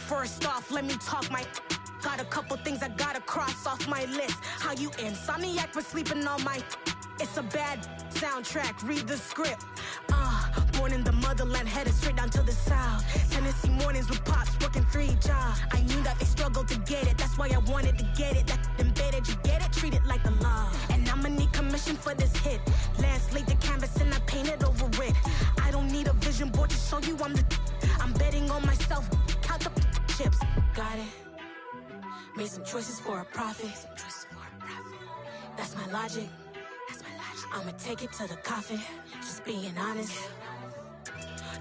First off, let me talk my... Got a couple things I gotta cross off my list. How you insomniac for sleeping on my... It's a bad soundtrack, read the script. Born in the motherland, headed straight down to the south. Tennessee mornings with pops, working 3 jobs. I knew that they struggled to get it, that's why I wanted to get it. That embedded, you get it? Treat it like a law. And I'ma need commission for this hit. Lance laid the canvas and I painted over it. I don't need a vision board to show you I'm betting on myself, count the chips. Got it. Made some choices for a profit. That's my logic. I'ma take it to the coffin, just being honest.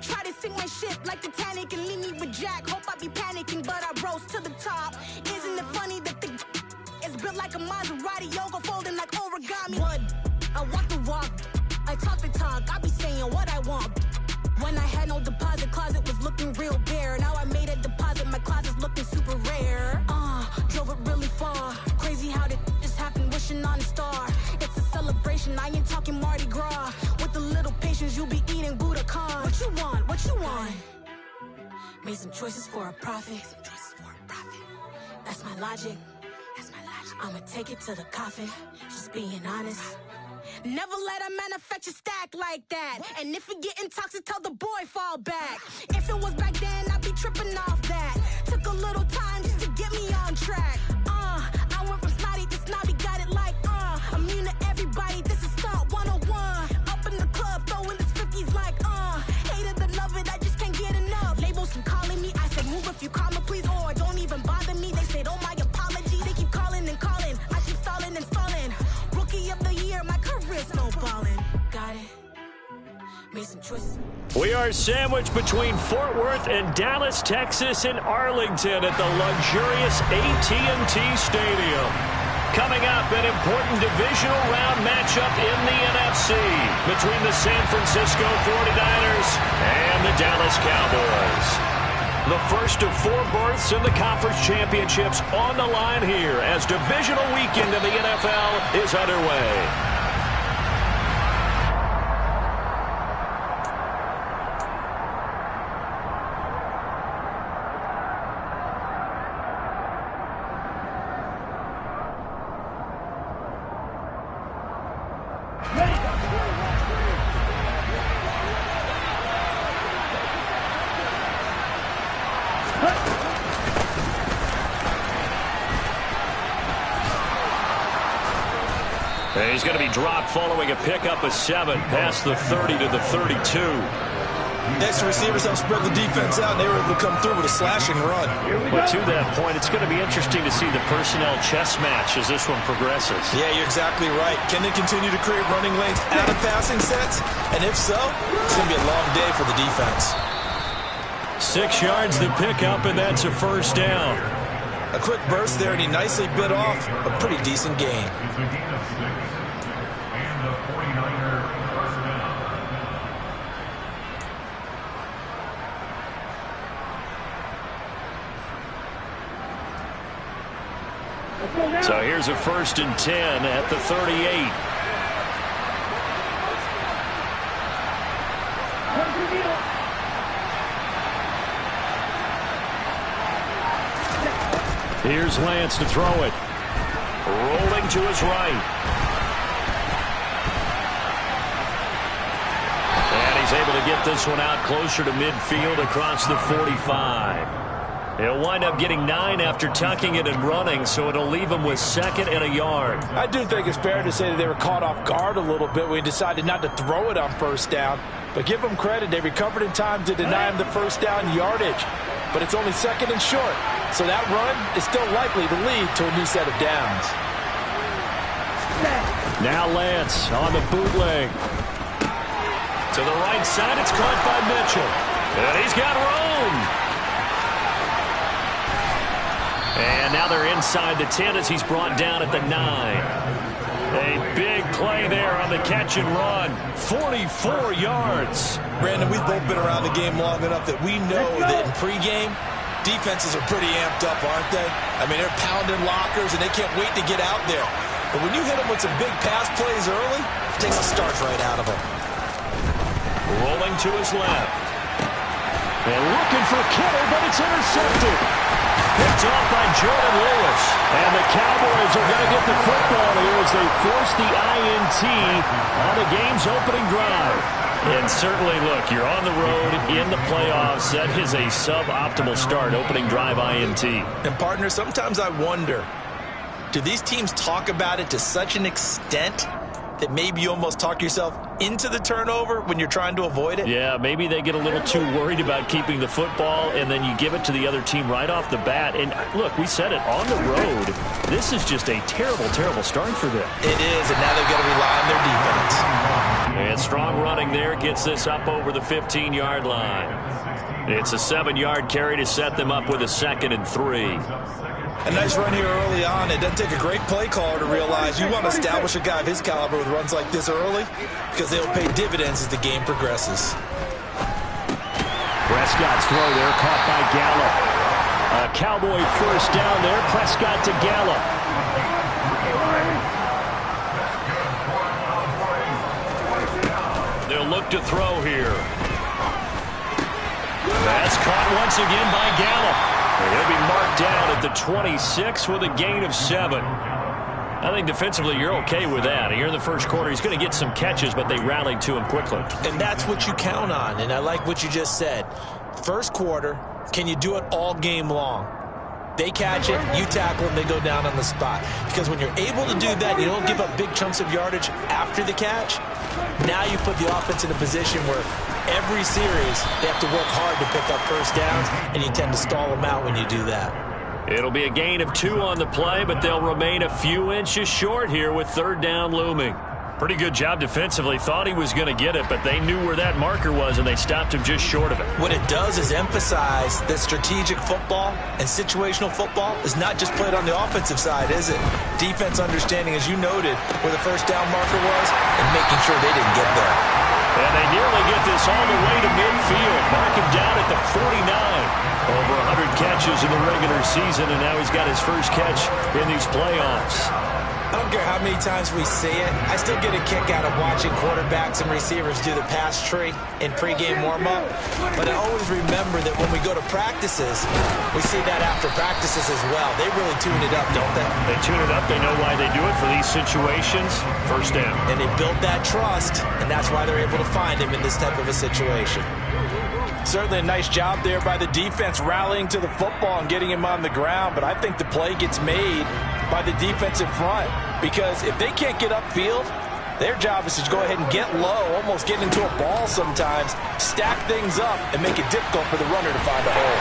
Try to sink my ship like Titanic and leave me with Jack. Hope I be panicking, but I rose to the top. Isn't it funny that the is built like a Maserati, yoga folding like origami? What? I walk the walk, I talk the talk, I be saying what I want. When I had no deposit, closet was looking real bare. Now I made a deposit, my closet's looking super rare. Drove it really far. Crazy how did just happen, wishing on a star. It's a celebration, I ain't talking Mardi Gras. With a little patience, you'll be eating Budokan. What you want? What you want? Made some choices for a profit. That's my logic. I'ma take it to the coffin, just being honest. Never let a manufacture stack like that. And if it getting toxic, tell the boy fall back. If it was back then, I'd be tripping off that. Took a little time just to get me on track. I went from snotty to snobby, got it like immune to everybody, this is stunt 101. Up in the club, throwing this 50s like hate it and love it, I just can't get enough. Labels keep calling me, I said move if you call me please, or don't even bother me. They said oh my apologies, they keep calling and calling, I keep stalling and stalling. Rookie of the year, my career snowballing. Got it. Made some choices. We are sandwiched between Fort Worth and Dallas, Texas, and Arlington at the luxurious AT&T Stadium. Coming up, an important divisional round matchup in the NFC between the San Francisco 49ers and the Dallas Cowboys. The first of 4 berths in the conference championships on the line here as divisional weekend in the NFL is underway. He's going to be dropped following a pickup of 7 past the 30 to the 32. Extra receivers helped spread the defense out, and they were able to come through with a slashing run. But to that point, it's going to be interesting to see the personnel chess match as this one progresses. Yeah, you're exactly right. Can they continue to create running lanes out of passing sets? And if so, it's going to be a long day for the defense. 6 yards the pickup, and that's a first down. A quick burst there, and he nicely bit off a pretty decent gain. So here's a 1st and 10 at the 38. Here's Lance to throw it. Rolling to his right. And he's able to get this one out closer to midfield across the 45. He'll wind up getting 9 after tucking it and running, so it'll leave him with 2nd and a yard. I do think it's fair to say that they were caught off guard a little bit when he decided not to throw it on 1st down. But give them credit, they recovered in time to deny him the 1st down yardage. But it's only 2nd and short, so that run is still likely to lead to a new set of downs. Now Lance on the bootleg. To the right side, it's caught by Mitchell. And he's got room. And now they're inside the 10 as he's brought down at the 9. A big play there on the catch and run. 44 yards. Brandon, we've both been around the game long enough that we know that in pregame, defenses are pretty amped up, aren't they? I mean, they're pounding lockers, and they can't wait to get out there. But when you hit them with some big pass plays early, it takes the starch right out of them. Rolling to his left. And looking for Kittle, but it's intercepted. picked off by Jordan Lewis. And the Cowboys are going to get the football here as they force the INT on the game's opening drive. And certainly, look, you're on the road in the playoffs. That is a suboptimal start, opening drive INT. And, partner, sometimes I wonder, do these teams talk about it to such an extent that maybe you almost talk yourself into the turnover when you're trying to avoid it? Yeah, maybe they get a little too worried about keeping the football, and then you give it to the other team right off the bat. And, look, we said it, on the road, this is just a terrible, terrible start for them. It is, and now they've got to rely on their defense. And strong running there gets this up over the 15-yard line. It's a 7-yard carry to set them up with a 2nd and 3. A nice run here early on. It doesn't take a great play caller to realize you want to establish a guy of his caliber with runs like this early because they'll pay dividends as the game progresses. Prescott's throw there caught by Gallup. A Cowboy first down there. Prescott to Gallup. They'll look to throw here. That's caught once again by Gallup. He'll be marked down at the 26 with a gain of 7. I think defensively you're okay with that. Here in the first quarter, he's going to get some catches, but they rallied to him quickly. And that's what you count on, and I like what you just said. First quarter, can you do it all game long? They catch it, you tackle them, they go down on the spot. Because when you're able to do that, you don't give up big chunks of yardage after the catch. Now you put the offense in a position where every series they have to work hard to pick up first downs, and you tend to stall them out when you do that. It'll be a gain of 2 on the play, but they'll remain a few inches short here with 3rd down looming. Pretty good job defensively. Thought he was going to get it, but they knew where that marker was, and they stopped him just short of it. What it does is emphasize that strategic football and situational football is not just played on the offensive side, is it? Defense understanding, as you noted, where the first down marker was and making sure they didn't get there. And they nearly get this all the way to midfield. Mark him down at the 49. Over 100 catches in the regular season, and now he's got his first catch in these playoffs. I don't care how many times we see it. I still get a kick out of watching quarterbacks and receivers do the pass tree in pregame warm-up. But I always remember that when we go to practices, we see that after practices as well. They really tune it up, don't they? They tune it up. They know why they do it for these situations. First down. And they build that trust, and that's why they're able to find him in this type of a situation. Certainly a nice job there by the defense rallying to the football and getting him on the ground, but I think the play gets made by the defensive front because if they can't get upfield, their job is to go ahead and get low, almost get into a ball sometimes, stack things up, and make it difficult for the runner to find a hole.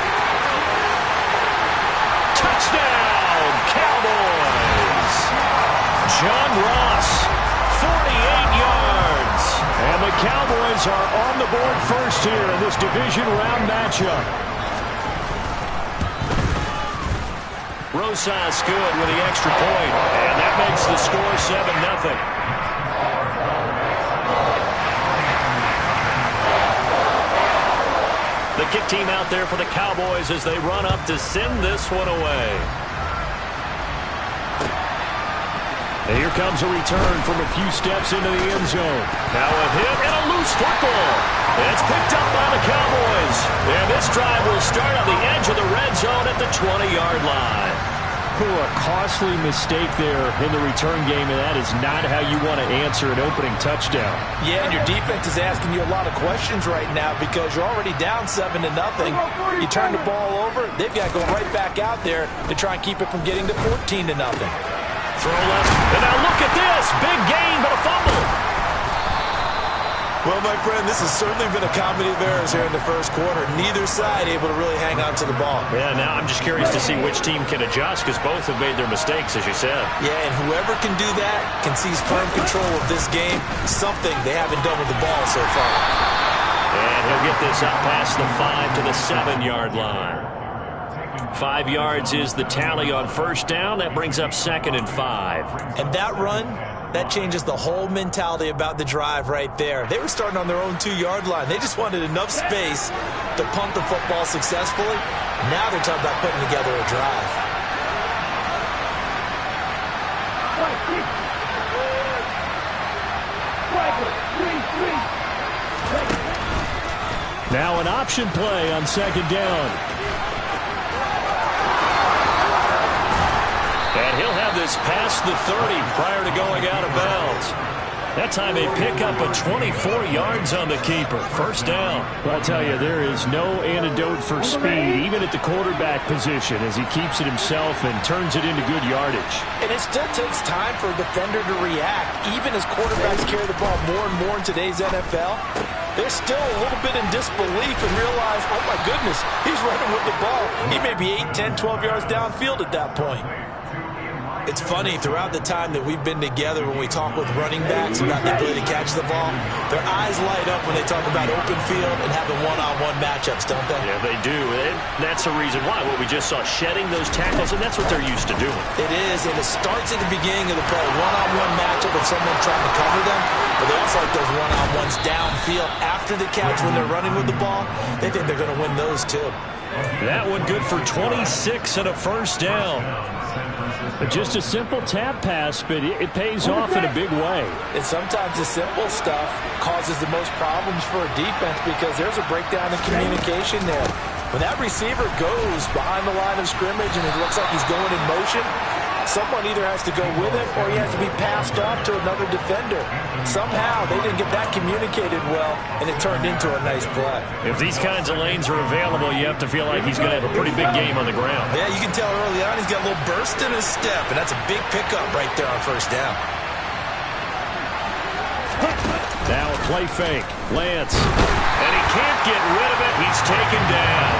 Touchdown, Cowboys! John Ross, 48 yards. And the Cowboys are on the board first here in this division round matchup. Rosas good with the extra point, and that makes the score 7-0. The kick team out there for the Cowboys as they run up to send this one away. And here comes a return from a few steps into the end zone. Now a hit and a loose football. It's picked up by the Cowboys. And this drive will start on the edge of the red zone at the 20-yard line. A costly mistake there in the return game, and that is not how you want to answer an opening touchdown. Yeah, and your defense is asking you a lot of questions right now because you're already down 7-0. You turn the ball over, they've got to go right back out there to try and keep it from getting to 14-0. Throw left, and now look at this. Big gain, but a fumble. Well, my friend, this has certainly been a comedy of errors here in the first quarter. Neither side able to really hang on to the ball. Yeah, now I'm just curious to see which team can adjust because both have made their mistakes, as you said. Yeah, and whoever can do that can seize firm control of this game, something they haven't done with the ball so far. And he'll get this up past the 5 to the 7-yard line. 5 yards is the tally on first down. That brings up 2nd and 5. And that run, that changes the whole mentality about the drive right there. They were starting on their own 2-yard line. They just wanted enough space to punt the football successfully. Now they're talking about putting together a drive. Now an option play on 2nd down. And he'll have this past the 30 prior to going out of bounds. That time they pick up a 24 yards on the keeper. First down. Well, I'll tell you, there is no antidote for speed, even at the quarterback position, as he keeps it himself and turns it into good yardage. And it still takes time for a defender to react. Even as quarterbacks carry the ball more and more in today's NFL, they're still a little bit in disbelief and realize, oh my goodness, he's running with the ball. He may be 8, 10, 12 yards downfield at that point. It's funny, throughout the time that we've been together, when we talk with running backs about the ability to catch the ball, their eyes light up when they talk about open field and having one-on-one matchups, don't they? Yeah, they do. And that's the reason why. What we just saw, shedding those tackles, and that's what they're used to doing. It is, and it starts at the beginning of the play. One-on-one matchup with someone trying to cover them, but they also like those one-on-ones downfield after the catch when they're running with the ball. They think they're going to win those, too. That one good for 26 and a first down. Just a simple tap pass, but it pays off in a big way. And sometimes the simple stuff causes the most problems for a defense because there's a breakdown in communication there. When that receiver goes behind the line of scrimmage and it looks like he's going in motion, someone either has to go with him or he has to be passed off to another defender. Somehow they didn't get that communicated well, and it turned into a nice play. If these kinds of lanes are available, you have to feel like he's going to have a pretty big game on the ground. Yeah, you can tell early on he's got a little burst in his step, and that's a big pickup right there on first down. Now a play fake. Lance. And he can't get rid of it. He's taken down.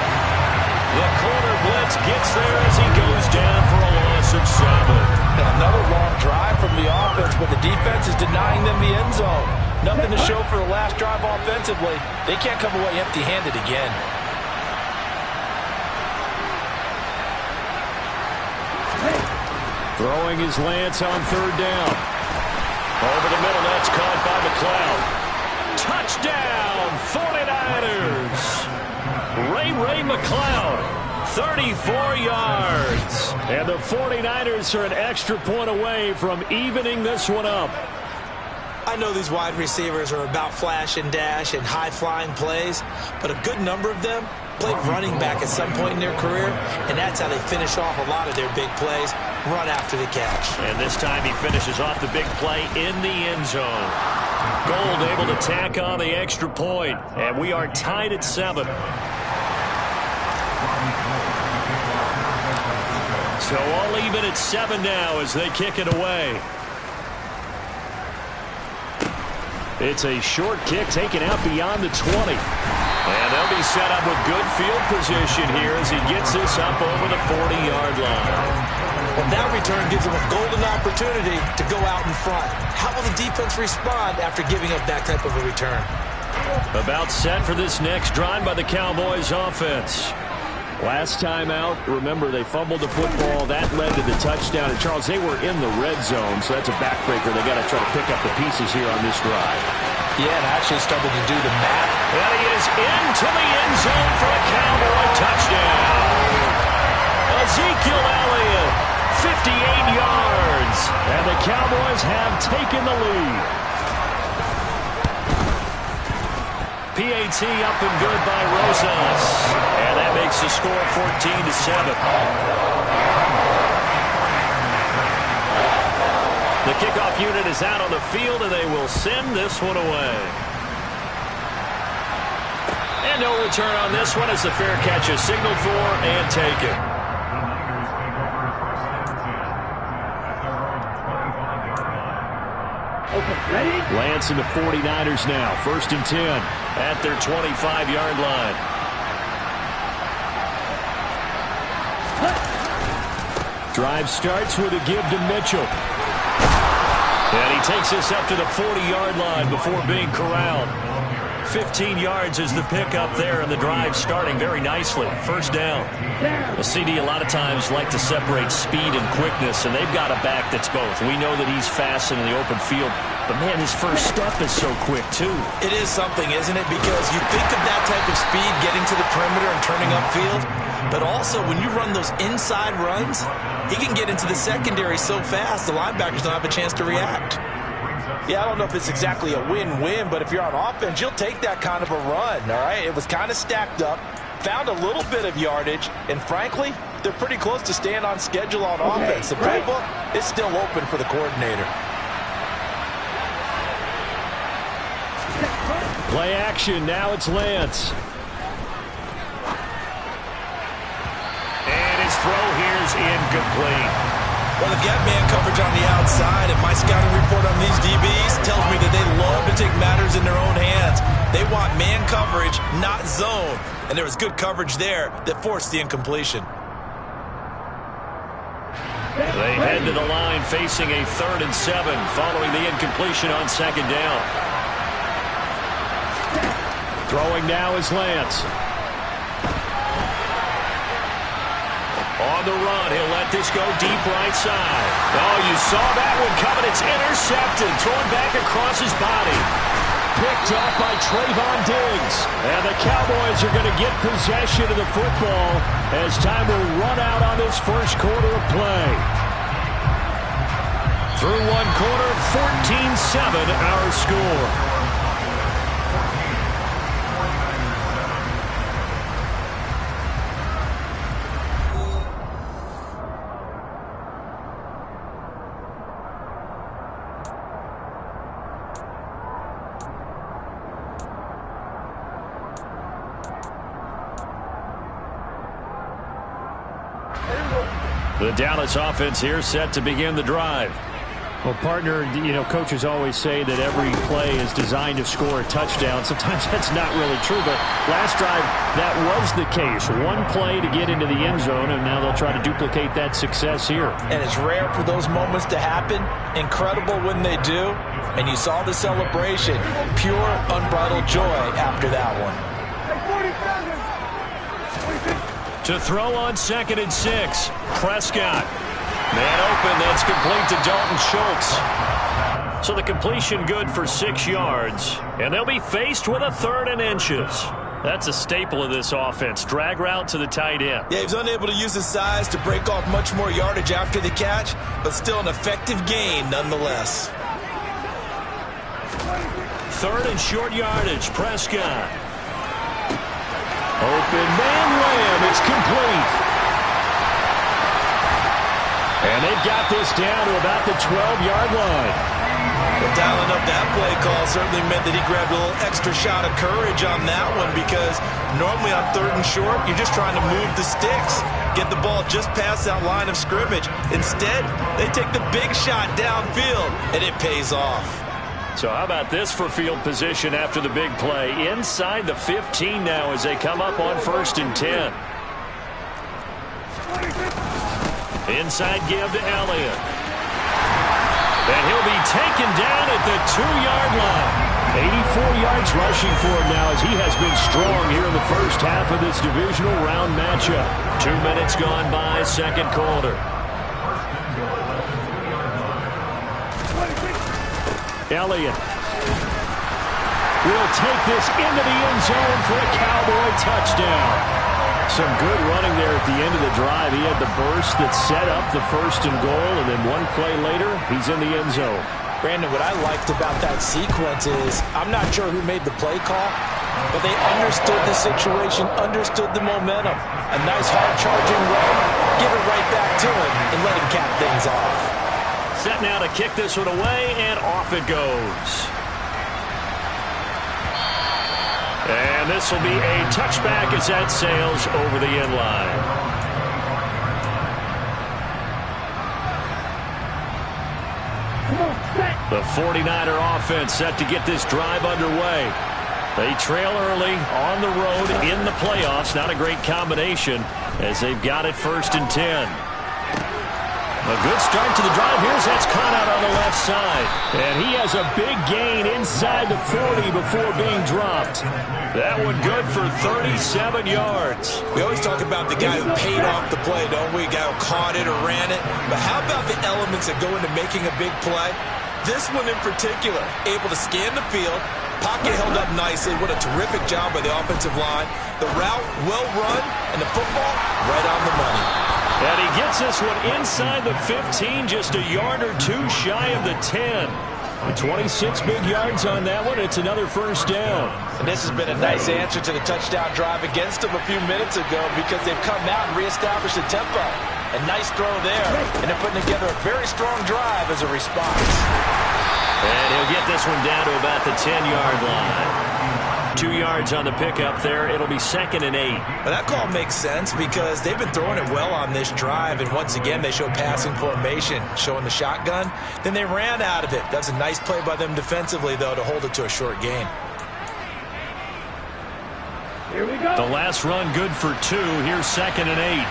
The corner blitz gets there as he goes down for a loss of 7. And another long drive from the offense, but the defense is denying them the end zone. Nothing to show for the last drive offensively. They can't come away empty-handed again. Throwing his Lance on third down. Over the middle, that's caught by McLeod. Touchdown, 49ers. Ray McLeod, 34 yards. And the 49ers are an extra point away from evening this one up. I know these wide receivers are about flash and dash and high-flying plays, but a good number of them played running back at some point in their career, and that's how they finish off a lot of their big plays, run after the catch. And this time he finishes off the big play in the end zone. Gold able to tack on the extra point, and we are tied at 7. So all even at 7 now as they kick it away. It's a short kick taken out beyond the 20. And they'll be set up with good field position here as he gets this up over the 40-yard line. Well, that return gives them a golden opportunity to go out in front. How will the defense respond after giving up that type of a return? About set for this next drive by the Cowboys offense. Last time out, remember, they fumbled the football. That led to the touchdown. And, Charles, they were in the red zone, so that's a backbreaker. They got to try to pick up the pieces here on this drive. Yeah, and actually started to do the math. And he is into the end zone for a Cowboy touchdown. Ezekiel Elliott, 58 yards. And the Cowboys have taken the lead. PAT up and good by Rosas. And that makes the score 14-7. The kickoff unit is out on the field, and they will send this one away. And no return on this one as the fair catch is signaled for and taken. Lance and the 49ers now. 1st and 10 at their 25-yard line. Drive starts with a give to Mitchell. And he takes this up to the 40-yard line before being corralled. 15 yards is the pickup there, and the drive starting very nicely. First down. The CD a lot of times like to separate speed and quickness, and they've got a back that's both. We know that he's fast in the open field, but, man, his first step is so quick, too. It is something, isn't it? Because you think of that type of speed getting to the perimeter and turning upfield, but also when you run those inside runs, he can get into the secondary so fast the linebackers don't have a chance to react. Yeah, I don't know if it's exactly a win-win, but if you're on offense, you'll take that kind of a run, all right? It was kind of stacked up, found a little bit of yardage, and frankly, they're pretty close to staying on schedule on offense. The playbook is still open for the coordinator. Play action. Now it's Lance. And his throw here is incomplete. Well, they've got man coverage on the outside, and my scouting report on these DBs tells me that they love to take matters in their own hands. They want man coverage, not zone. And there was good coverage there that forced the incompletion. They head to the line facing a 3rd and 7 following the incompletion on 2nd down. Throwing now is Lance. On the run, he'll let this go deep right side. Oh, you saw that one coming. It's intercepted. Thrown back across his body. Picked up by Trayvon Diggs. And the Cowboys are going to get possession of the football as time will run out on this first quarter of play. Through one quarter, 14-7 our score. The Dallas offense here set to begin the drive. Well, partner, coaches always say that every play is designed to score a touchdown. Sometimes that's not really true, but last drive, that was the case. One play to get into the end zone, and now they'll try to duplicate that success here. And it's rare for those moments to happen. Incredible when they do. And you saw the celebration. Pure, unbridled joy after that one. To throw on 2nd and 6, Prescott. Man open, that's complete to Dalton Schultz. So the completion good for 6 yards. And they'll be faced with a 3rd and inches. That's a staple of this offense. Drag route to the tight end. Yeah, he was unable to use his size to break off much more yardage after the catch, but still an effective gain nonetheless. 3rd and short yardage, Prescott. Open man, Lamb. It's complete. And they've got this down to about the 12-yard line. Well, dialing up that play call certainly meant that he grabbed a little extra shot of courage on that one, because normally on 3rd and short, you're just trying to move the sticks, get the ball just past that line of scrimmage. Instead, they take the big shot downfield, and it pays off. So how about this for field position after the big play? Inside the 15 now as they come up on 1st and 10. Inside give to Elliott. And he'll be taken down at the 2-yard line. 84 yards rushing for him now as he has been strong here in the first half of this divisional round matchup. 2 minutes gone by, 2nd quarter. Elliott will take this into the end zone for a Cowboy touchdown. Some good running there at the end of the drive. He had the burst that set up the 1st and goal, and then one play later, he's in the end zone. Brandon, what I liked about that sequence is I'm not sure who made the play call, but they understood the situation, understood the momentum. A nice hard-charging run, give it right back to him, and let him cap things off. Set now to kick this one away, and off it goes. And this will be a touchback as that sails over the end line. The 49er offense set to get this drive underway. They trail early on the road in the playoffs. Not a great combination as they've got it 1st and 10. A good start to the drive. Here's that's caught out on the left side. And he has a big gain inside the 40 before being dropped. That one good for 37 yards. We always talk about the guy who paid off the play, don't we? A guy who caught it or ran it. But how about the elements that go into making a big play? This one in particular, able to scan the field, pocket held up nicely. What a terrific job by the offensive line. The route well run, and the football right on the money. And he gets this one inside the 15, just a yard or two shy of the 10. 26 big yards on that one. It's another first down. And this has been a nice answer to the touchdown drive against them a few minutes ago because they've come out and reestablished the tempo. A nice throw there, and they're putting together a very strong drive as a response. And he'll get this one down to about the 10-yard line. 2 yards on the pickup there. It'll be 2nd and 8. Well, that call makes sense because they've been throwing it well on this drive, and once again they show passing formation, showing the shotgun. Then they ran out of it. That's a nice play by them defensively, though, to hold it to a short gain. Here we go. The last run good for 2. Here's 2nd and 8.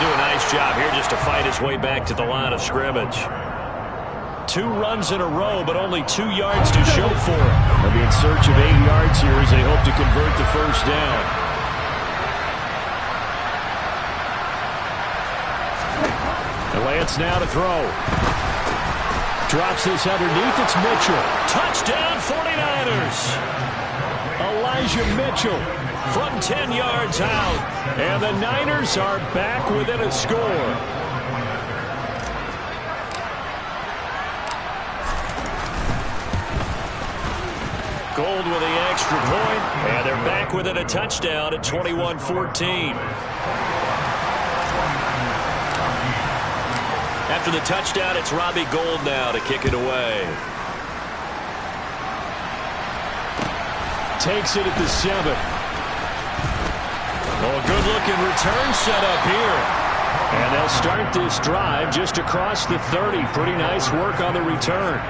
Do a nice job here just to fight his way back to the line of scrimmage. 2 runs in a row, but only 2 yards to show for it. They'll be in search of 8 yards here as they hope to convert the first down. And Lance now to throw. Drops this underneath. It's Mitchell. Touchdown 49ers. Elijah Mitchell from 10 yards out. And the Niners are back within a score. Gold with the extra point, and they're back within a touchdown at 21-14. After the touchdown, it's Robbie Gould now to kick it away. Takes it at the 7. Oh, good-looking return set up here. And they'll start this drive just across the 30. Pretty nice work on the return.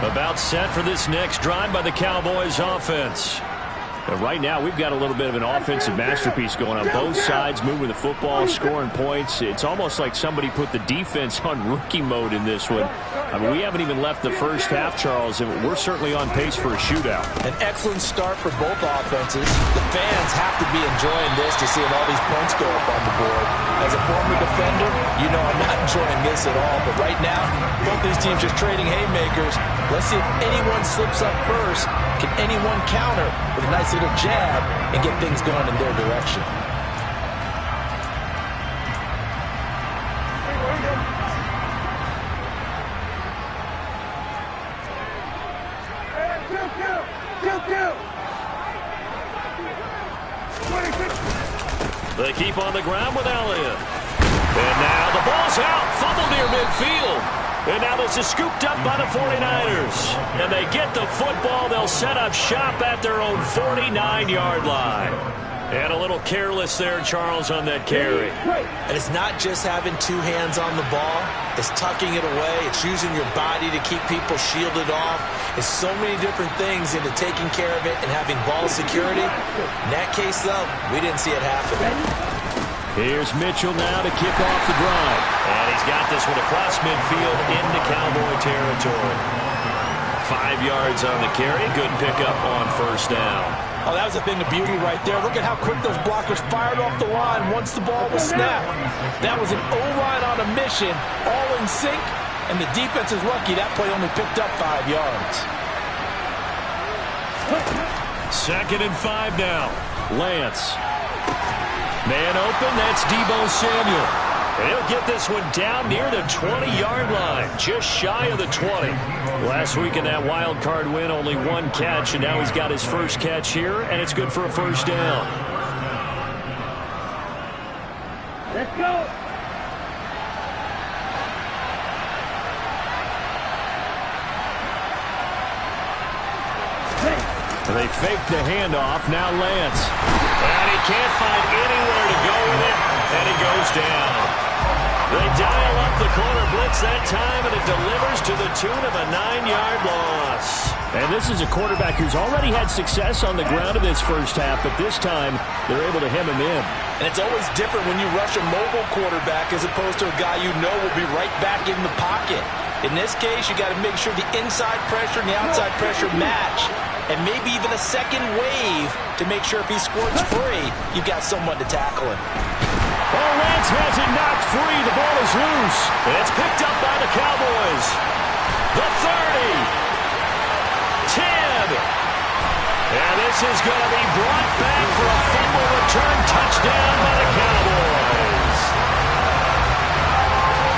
About set for this next drive by the Cowboys offense. But right now, we've got a little bit of an offensive masterpiece going on both sides, moving the football, scoring points. It's almost like somebody put the defense on rookie mode in this one. I mean, we haven't even left the first half, Charles, and we're certainly on pace for a shootout. An excellent start for both offenses. The fans have to be enjoying this to seeing all these points go up on the board. As a former defender, you know I'm not enjoying this at all. But right now, both these teams just trading haymakers. Let's see if anyone slips up first. Can anyone counter with a nice little jab and get things going in their direction? They keep on the ground with Elliott. And now the ball's out. Fumble near midfield. And now this is scooped up by the 49ers. And they get the football. They'll set up shop at their own 49-yard line. And a little careless there, Charles, on that carry. And it's not just having 2 hands on the ball. It's tucking it away. It's using your body to keep people shielded off. It's so many different things into taking care of it and having ball security. In that case, though, we didn't see it happen. Here's Mitchell now to kick off the drive. And he's got this one across midfield into Cowboy territory. 5 yards on the carry. Good pickup on first down. Oh, that was a thing of beauty right there. Look at how quick those blockers fired off the line once the ball was snapped. That was an O-line on a mission, all in sync, and the defense is lucky that play only picked up 5 yards. 2nd and 5 now. Lance. Man open, that's Deebo Samuel. And he'll get this one down near the 20-yard line, just shy of the 20. Last week in that wild card win, only 1 catch, and now he's got his first catch here, and it's good for a first down. Let's go. They fake the handoff. Now Lance. And he can't find anywhere to go with it, and he goes down. They dial up the corner blitz that time, and it delivers to the tune of a 9-yard loss. And this is a quarterback who's already had success on the ground in this first half, but this time they're able to hem him in. And it's always different when you rush a mobile quarterback as opposed to a guy you know will be right back in the pocket. In this case, you got to make sure the inside pressure and the outside pressure match. And maybe even a second wave to make sure if he squirts free, you've got someone to tackle him. Oh, Lance has it knocked free. The ball is loose. And it's picked up by the Cowboys. The 30. 10. And this is going to be brought back for a fumble return touchdown by the Cowboys.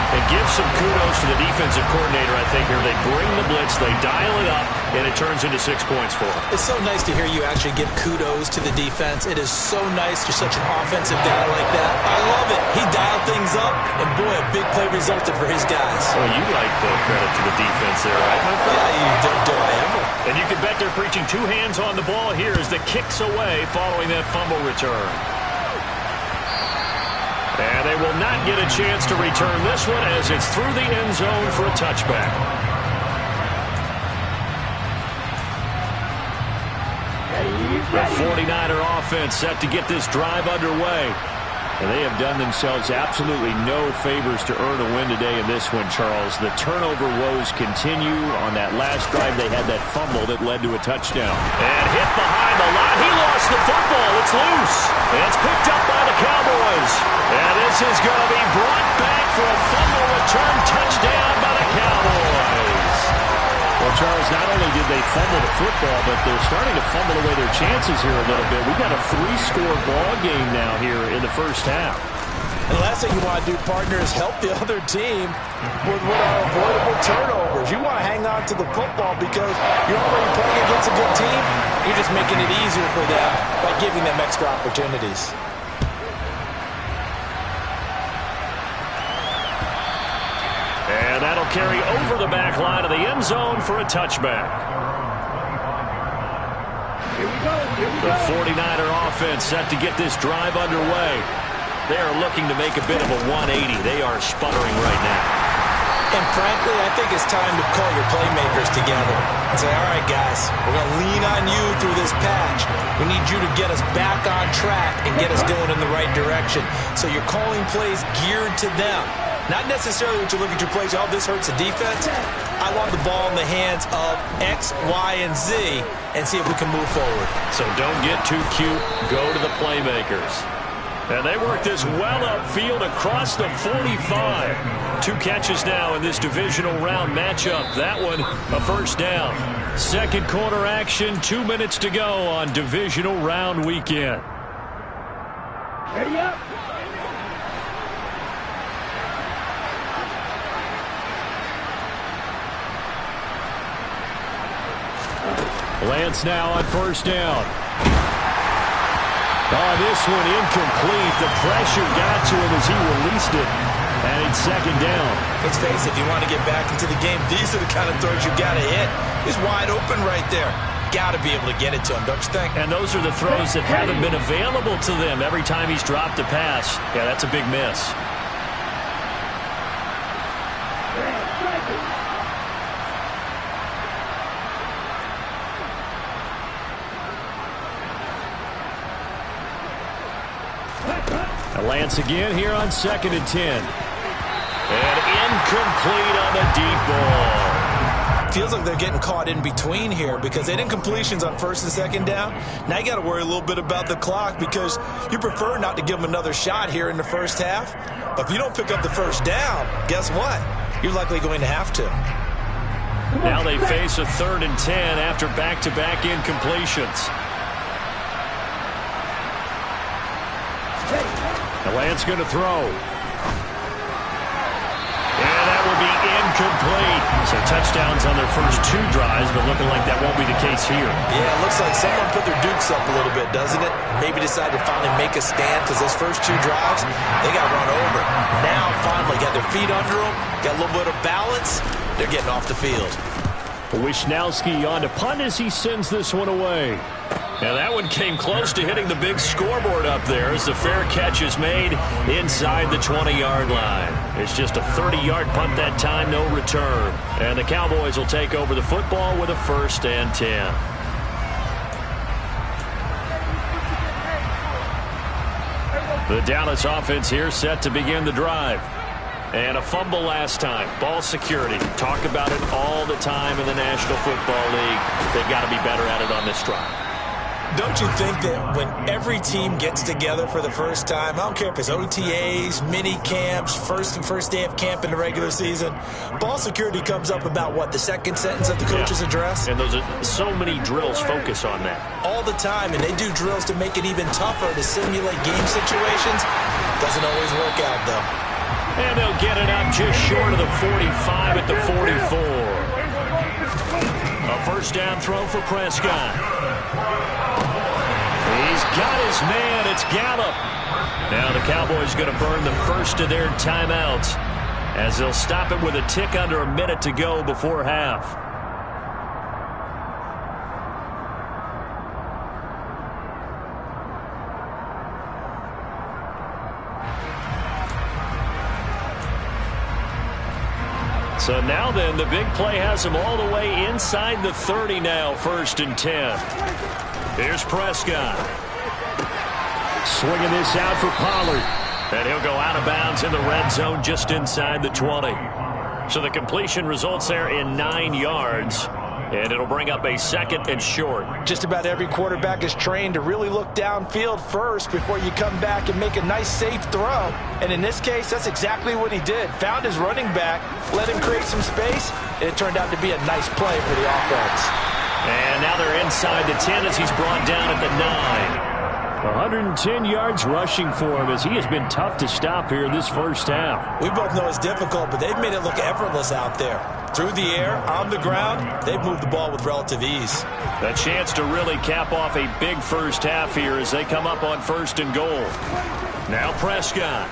And give some kudos to the defensive coordinator, I think, here. They bring the blitz, they dial it up, and it turns into 6 points for them. It's so nice to hear you actually give kudos to the defense. It is so nice. You're such an offensive guy like that. I love it. He dialed things up, and boy, a big play resulted for his guys. Well, you like the credit to the defense there, right, my friend? Yeah, you do I ever. And you can bet they're preaching two hands on the ball here as the kick's away following that fumble return. And they will not get a chance to return this one as it's through the end zone for a touchback. The 49er offense set to get this drive underway. And they have done themselves absolutely no favors to earn a win today in this one, Charles. The turnover woes continue. On that last drive, they had that fumble that led to a touchdown. And hit behind the line. He lost the football. It's loose. And it's picked up by the Cowboys. And this is going to be brought back for a fumble return touchdown by the Cowboys. Well, Charles, not only did they fumble the football, but they're starting to fumble away their chances here a little bit. We've got a 3-score ball game now here in the first half. And the last thing you want to do, partner, is help the other team with what are avoidable turnovers. You want to hang on to the football because you're already playing against a good team. You're just making it easier for them by giving them extra opportunities. And that'll carry over the back line of the end zone for a touchback. The 49er offense set to get this drive underway. They are looking to make a bit of a 180. They are sputtering right now. And frankly, I think it's time to call your playmakers together and say, all right, guys, we're going to lean on you through this patch. We need you to get us back on track and get us going in the right direction. So you're calling plays geared to them. Not necessarily what you look at your plays, oh, this hurts the defense. I want the ball in the hands of X, Y, and Z and see if we can move forward. So don't get too cute. Go to the playmakers. And they work this well upfield across the 45. 2 catches now in this divisional round matchup. That one, a first down. Second quarter action, 2 minutes to go on divisional round weekend. Ready up. Lance now on first down. Oh, this one incomplete. The pressure got to him as he released it. And it's second down. Let's face it, if you want to get back into the game, these are the kind of throws you got to hit. He's wide open right there. Got to be able to get it to him, don't you think? And those are the throws that haven't been available to them every time he's dropped a pass. Yeah, that's a big miss. Lance again here on 2nd and 10. And incomplete on the deep ball. Feels like they're getting caught in between here because they did incompletions on first and second down. Now you got to worry a little bit about the clock because you prefer not to give them another shot here in the first half. But if you don't pick up the first down, guess what? You're likely going to have to. Now they face a 3rd and 10 after back-to-back incompletions. Lance going to throw. And that will be incomplete. So touchdowns on their first 2 drives, but looking like that won't be the case here. Yeah, it looks like someone put their dukes up a little bit, doesn't it? Maybe decided to finally make a stand because those first 2 drives, they got run over. Now, finally, got their feet under them, got a little bit of balance. They're getting off the field. Wishnowski on to punt as he sends this one away. Now that one came close to hitting the big scoreboard up there as the fair catch is made inside the 20-yard line. It's just a 30-yard punt that time, no return. And the Cowboys will take over the football with a 1st and 10. The Dallas offense here set to begin the drive. And a fumble last time. Ball security. Talk about it all the time in the National Football League. They've got to be better at it on this drive. Don't you think that when every team gets together for the first time, I don't care if it's OTAs, mini camps, first day of camp in the regular season, ball security comes up about what, the second sentence of the coach's address? And those are so many drills focus on that. All the time, and they do drills to make it even tougher to simulate game situations. Doesn't always work out, though. And they'll get it up just short of the 45 at the 44. A first down throw for Prescott. He's got his man. It's Gallup. Now the Cowboys going to burn the first of their timeouts as they'll stop it with a tick under a minute to go before half. So now then, the big play has him all the way inside the 30 now, 1st and 10. Here's Prescott. Swinging this out for Pollard. And he'll go out of bounds in the red zone just inside the 20. So the completion results there in 9 yards. And it'll bring up a 2nd and short. Just about every quarterback is trained to really look downfield first before you come back and make a nice, safe throw. And in this case, that's exactly what he did. Found his running back, let him create some space, and it turned out to be a nice play for the offense. And now they're inside the 10 as he's brought down at the 9. 110 yards rushing for him as he has been tough to stop here this first half. We both know it's difficult, but they've made it look effortless out there. Through the air, on the ground, they've moved the ball with relative ease. A chance to really cap off a big first half here as they come up on 1st and goal. Now Prescott.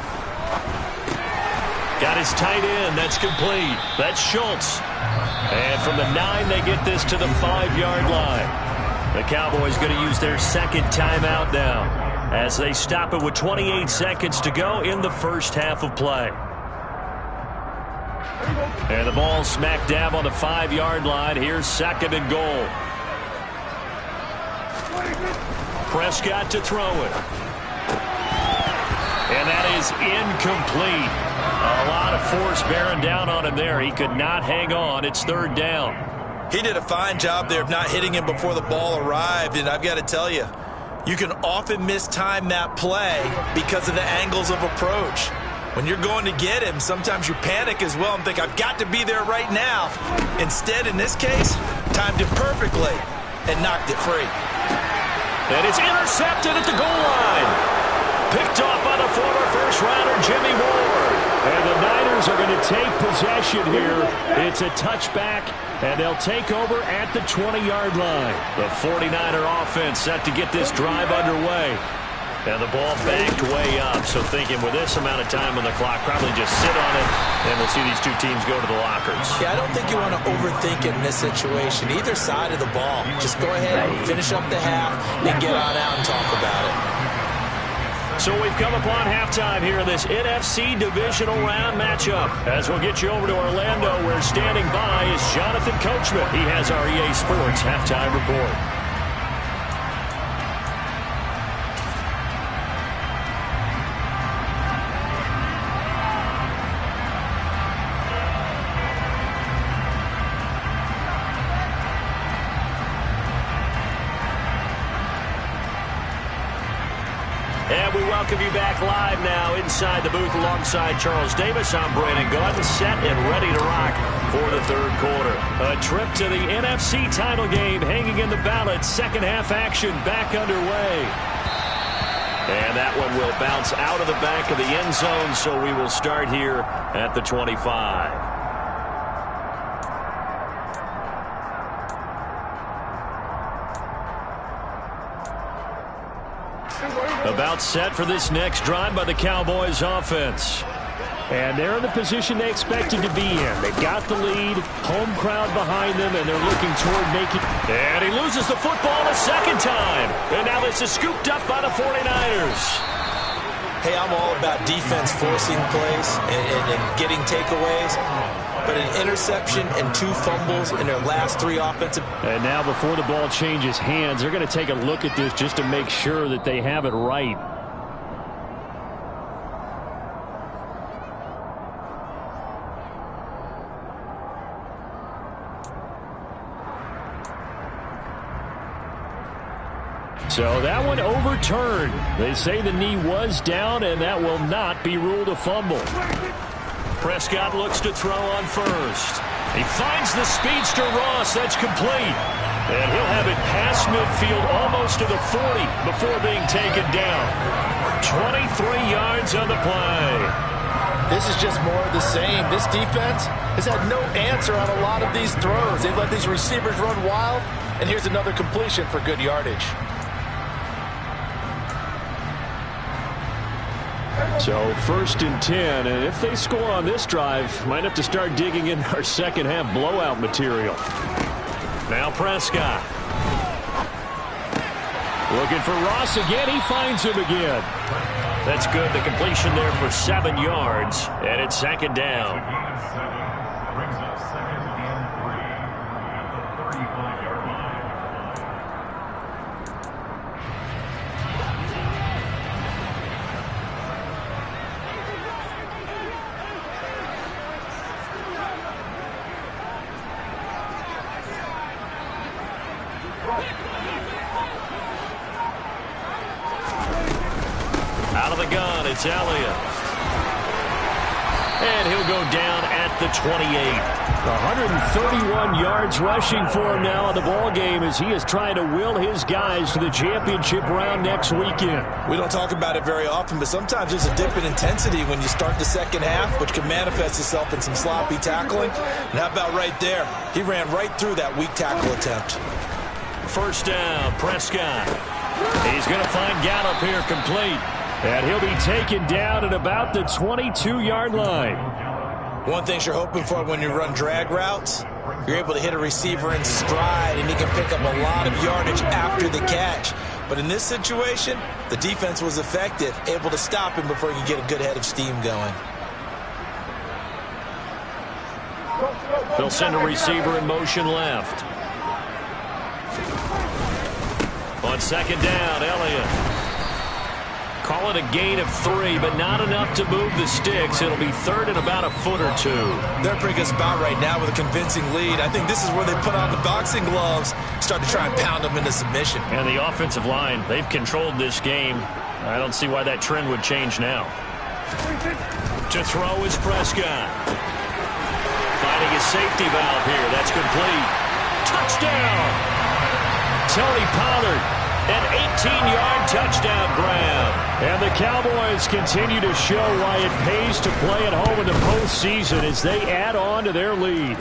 Got his tight end. That's complete. That's Schultz. And from the 9, they get this to the 5-yard line. The Cowboys going to use their 2nd timeout now as they stop it with 28 seconds to go in the first half of play. And the ball smack dab on the 5-yard line. Here's 2nd and goal. Prescott to throw it. And that is incomplete. A lot of force bearing down on him there. He could not hang on. It's 3rd down. He did a fine job there of not hitting him before the ball arrived, and I've got to tell you, you can often mistime that play because of the angles of approach. When you're going to get him, sometimes you panic as well and think, I've got to be there right now. Instead, in this case, timed it perfectly and knocked it free. And it's intercepted at the goal line. Picked off by the former first-rounder Jimmy Ward. And the Niners are going to take possession here. It's a touchback, and they'll take over at the 20-yard line. The 49er offense set to get this drive underway. And the ball backed way up, so thinking with this amount of time on the clock, probably just sit on it, and we'll see these two teams go to the lockers. Yeah, I don't think you want to overthink it in this situation. Either side of the ball. Just go ahead, finish up the half, and get on out and talk about it. So we've come upon halftime here in this NFC divisional round matchup. As we'll get you over to Orlando, where standing by is Jonathan Coachman. He has our EA Sports halftime report. And we welcome you back live now inside the booth alongside Charles Davis. I'm Brandon Gordon, set and ready to rock for the 3rd quarter. A trip to the NFC title game hanging in the balance. Second half action back underway. And that one will bounce out of the back of the end zone, so we will start here at the 25. About set for this next drive by the Cowboys offense. And they're in the position they expected to be in. They've got the lead, home crowd behind them, and they're looking toward making... And he loses the football a second time. And now this is scooped up by the 49ers. Hey, I'm all about defense forcing plays and getting takeaways. But an interception and 2 fumbles in their last 3 offensive... And now before the ball changes hands, they're going to take a look at this just to make sure that they have it right. So that one overturned. They say the knee was down, and that will not be ruled a fumble. Prescott looks to throw on first. He finds the speedster Ross. That's complete. And he'll have it past midfield almost to the 40 before being taken down. 23 yards on the play. This is just more of the same. This defense has had no answer on a lot of these throws. They've let these receivers run wild, and here's another completion for good yardage. So 1st and 10, and if they score on this drive, might have to start digging in our second half blowout material. Now Prescott. Looking for Ross again. He finds him again. That's good. The completion there for 7 yards, and it's 2nd down. Brings up 2nd and 3 at the 35-yard line. Out of the gun, it's Elliott. And he'll go down at the 28. 131 yards rushing for him now in the ballgame as he is trying to will his guys to the championship round next weekend. We don't talk about it very often, but sometimes there's a dip in intensity when you start the second half, which can manifest itself in some sloppy tackling. And how about right there? He ran right through that weak tackle attempt. 1st down, Prescott. He's going to find Gallup here complete. And he'll be taken down at about the 22-yard line. One thing you're hoping for when you run drag routes, you're able to hit a receiver in stride, and he can pick up a lot of yardage after the catch. But in this situation, the defense was effective, able to stop him before he could get a good head of steam going. They'll send a receiver in motion left. On 2nd down, Elliott. Call it a gain of 3, but not enough to move the sticks. It'll be 3rd and about a foot or 2. They're pretty good spot right now with a convincing lead. I think this is where they put on the boxing gloves, start to try and pound them into submission. And the offensive line, they've controlled this game. I don't see why that trend would change now. To throw is Prescott. Finding his safety valve here. That's complete. Touchdown! Tony Pollard. An 18-yard touchdown grab. And the Cowboys continue to show why it pays to play at home in the postseason as they add on to their lead.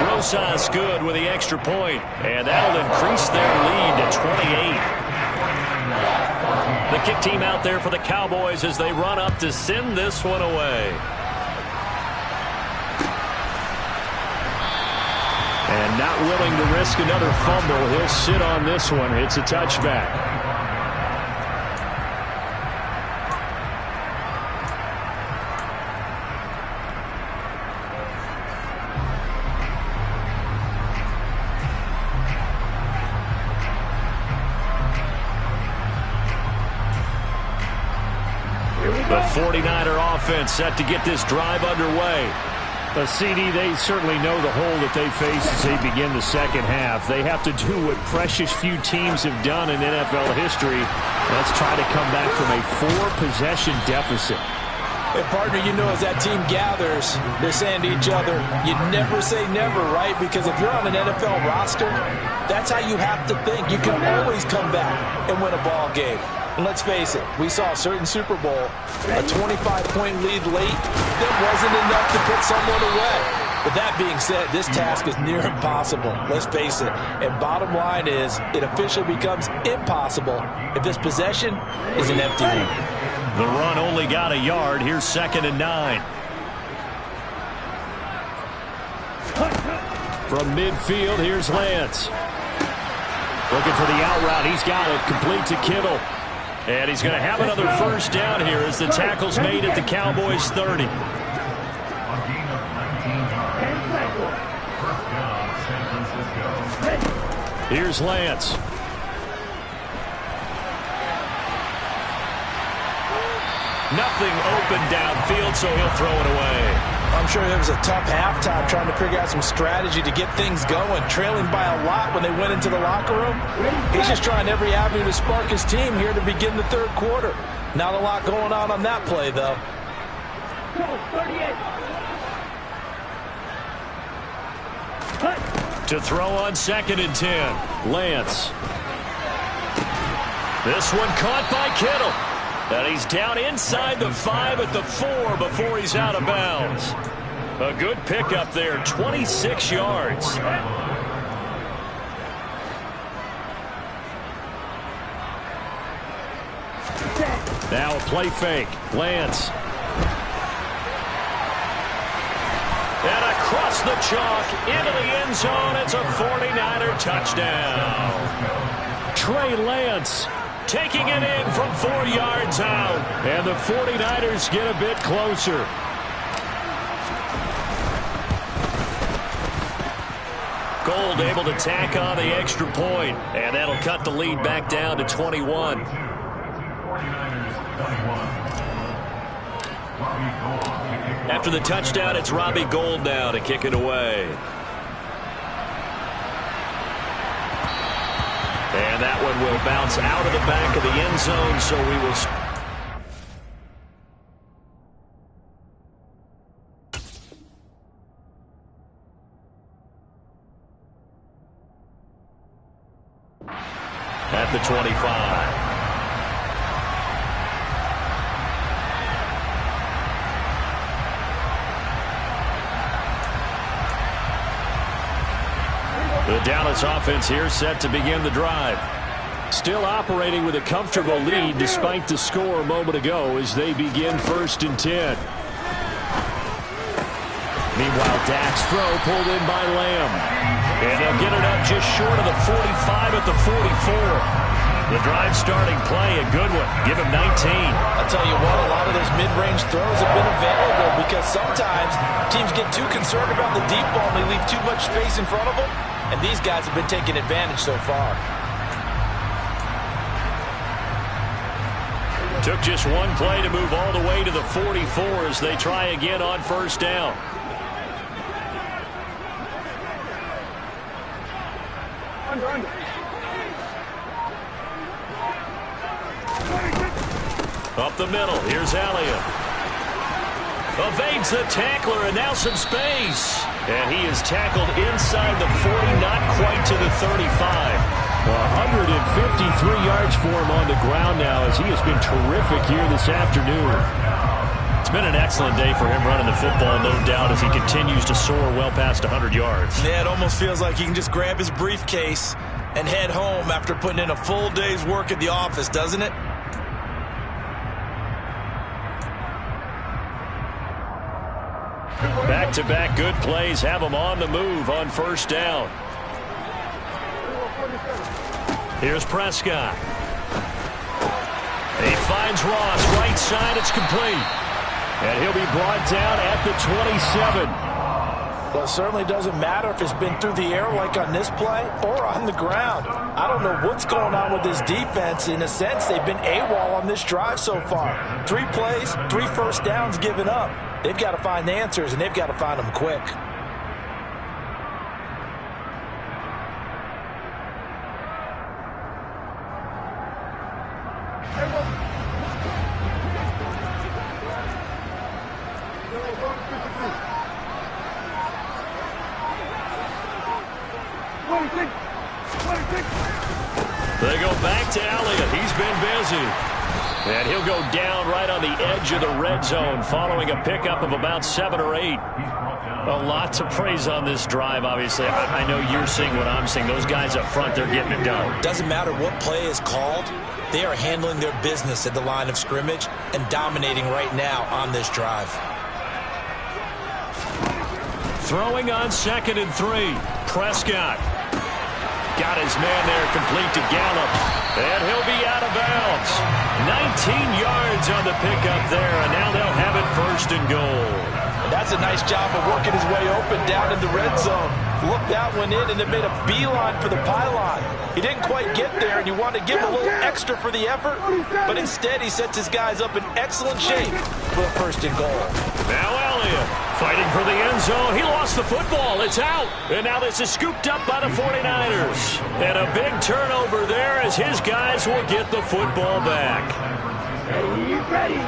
Rosas good with the extra point, and that'll increase their lead to 28. The kick team out there for the Cowboys as they run up to send this one away. And not willing to risk another fumble, he'll sit on this one. It's a touchback. The 49er offense set to get this drive underway. CD, they certainly know the hole that they face as they begin the second half. They have to do what precious few teams have done in NFL history. Let's try to come back from a 4-possession deficit. And partner, you know, as that team gathers, they're saying to each other, you never say never, right? Because if you're on an NFL roster, that's how you have to think. You can always come back and win a ball game. And let's face it, we saw a certain Super Bowl, a 25-point lead late, that wasn't enough to put someone away. But that being said, this task is near impossible. Let's face it. And bottom line is, it officially becomes impossible if this possession is an empty one. The run only got a yard. Here's 2nd and 9. From midfield, here's Lance. Looking for the out route. He's got it. Complete to Kittle. And he's going to have another 1st down here as the tackle's made at the Cowboys' 30. Here's Lance. Nothing open downfield, so he'll throw it away. I'm sure it was a tough halftime trying to figure out some strategy to get things going, trailing by a lot when they went into the locker room. He's just trying every avenue to spark his team here to begin the third quarter. Not a lot going on that play, though. To throw on 2nd and 10. Lance. This one caught by Kittle. And he's down inside the 5 at the 4 before he's out of bounds. A good pickup there, 26 yards. Now a play fake. Lance. And across the chalk, into the end zone. It's a 49er touchdown. Trey Lance taking it in from 4 yards out. And the 49ers get a bit closer. Gold able to tack on the extra point. And that'll cut the lead back down to 21. 49ers 21. After the touchdown, it's Robbie Gould now to kick it away. And that one will bounce out of the back of the end zone, so we will... At the 25. The Dallas offense here set to begin the drive. Still operating with a comfortable lead despite the score a moment ago as they begin 1st and 10. Meanwhile, Dak's throw pulled in by Lamb. And they'll get it up just short of the 45 at the 44. The drive starting play, a good one. Give him 19. I'll tell you what, a lot of those mid-range throws have been available because sometimes teams get too concerned about the deep ball and they leave too much space in front of them. And these guys have been taking advantage so far. Took just one play to move all the way to the 44 as they try again on 1st down. Up the middle, here's Elliott. Evades the tackler, and now some space. And he is tackled inside the 40, not quite to the 35. 153 yards for him on the ground now as he has been terrific here this afternoon. It's been an excellent day for him running the football, no doubt, as he continues to soar well past 100 yards. Yeah, it almost feels like he can just grab his briefcase and head home after putting in a full day's work at the office, doesn't it? Back-to-back good plays have him on the move on 1st down. Here's Prescott. He finds Ross, right side, it's complete. And he'll be brought down at the 27. Well, it certainly doesn't matter if it's been through the air like on this play or on the ground. I don't know what's going on with this defense. In a sense, they've been AWOL on this drive so far. 3 plays, 3 1st downs given up. They've got to find the answers, and they've got to find them quick. They go back to Elliott. He's been busy. And he'll go down right on the edge of the red zone following a pickup of about 7 or 8. A lot to praise on this drive, obviously. I know you're seeing what I'm seeing. Those guys up front, they're getting it done. Doesn't matter what play is called. They are handling their business at the line of scrimmage and dominating right now on this drive. Throwing on 2nd and 3. Prescott. Got his man there, complete to Gallup. And he'll be out of bounds. 19 yards on the pickup there, and now they'll have it 1st and goal. And that's a nice job of working his way open down in the red zone. Looked that one in and it made a beeline for the pylon. He didn't quite get there, and you want to give him a little extra for the effort, but instead he sets his guys up in excellent shape for a 1st and goal. Now Elliott fighting for the end zone. He lost the football. It's out. And now this is scooped up by the 49ers. And a big turnover there as his guys will get the football back. Ready.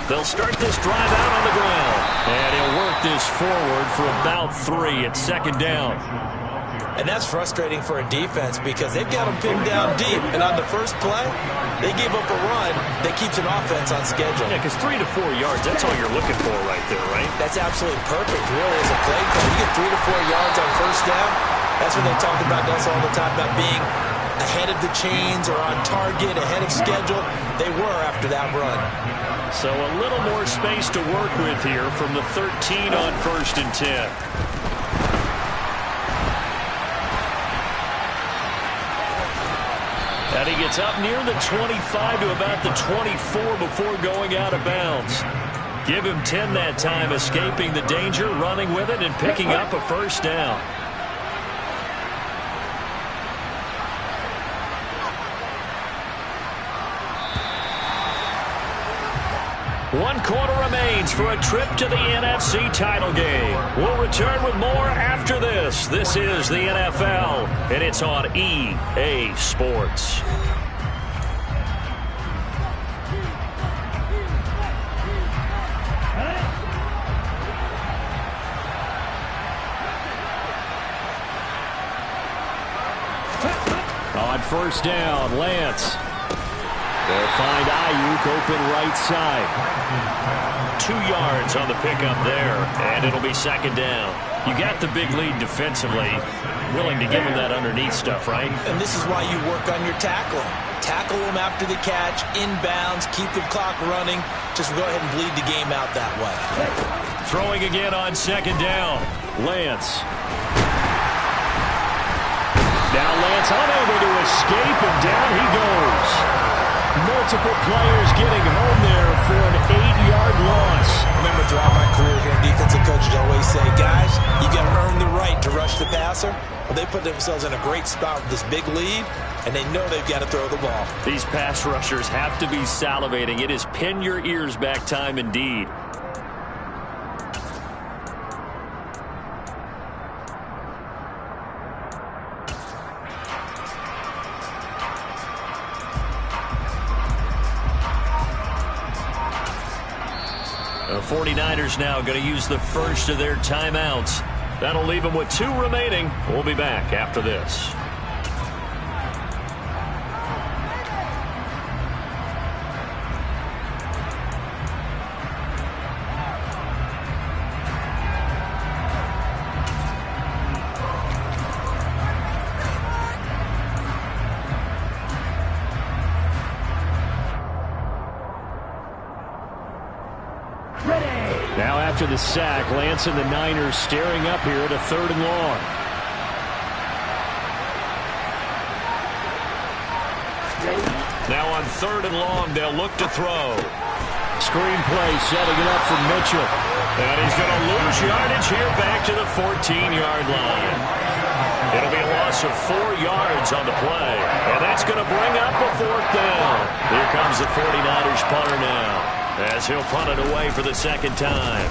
They'll start this drive out on the ground. And he'll work this forward for about 3 at second down. And that's frustrating for a defense because they've got them pinned down deep. And on the first play, they gave up a run that keeps an offense on schedule. Yeah, because 3 to 4 yards, that's all you're looking for right there, right? That's absolutely perfect, really, as a play call. You get 3 to 4 yards on first down. That's what they talk about us all the time, about being ahead of the chains or on target, ahead of schedule. They were after that run. So a little more space to work with here from the 13 on 1st and 10. And he gets up near the 25 to about the 24 before going out of bounds. Give him 10 that time, escaping the danger, running with it, and picking up a first down. One quarter remains for a trip to the NFC title game. We'll return with more after this. This is the NFL, and it's on EA Sports. On first down, Lance. They'll find Ayuk open right side. 2 yards on the pickup there, and it'll be second down. You got the big lead defensively. Willing to give him that underneath stuff, right? And this is why you work on your tackling. Tackle them after the catch, inbounds, keep the clock running. Just go ahead and bleed the game out that way. Throwing again on second down. Lance. Now Lance unable to escape, and down he goes. Multiple players getting home there for an 8-yard loss. Remember, throughout my career here, defensive coaches always say, guys, you got to earn the right to rush the passer. Well, they put themselves in a great spot with this big lead, and they know they've got to throw the ball. These pass rushers have to be salivating. It is pin your ears back time indeed. The 49ers now going to use the first of their timeouts. That'll leave them with 2 remaining. We'll be back after this. Now after the sack, Lance and the Niners staring up here at a 3rd and long. Now on 3rd and long, they'll look to throw. Screen play setting it up for Mitchell. And he's going to lose yardage here back to the 14-yard line. It'll be a loss of 4 yards on the play. And that's going to bring up a 4th down. Here comes the 49ers punter now, as he'll punt it away for the 2nd time.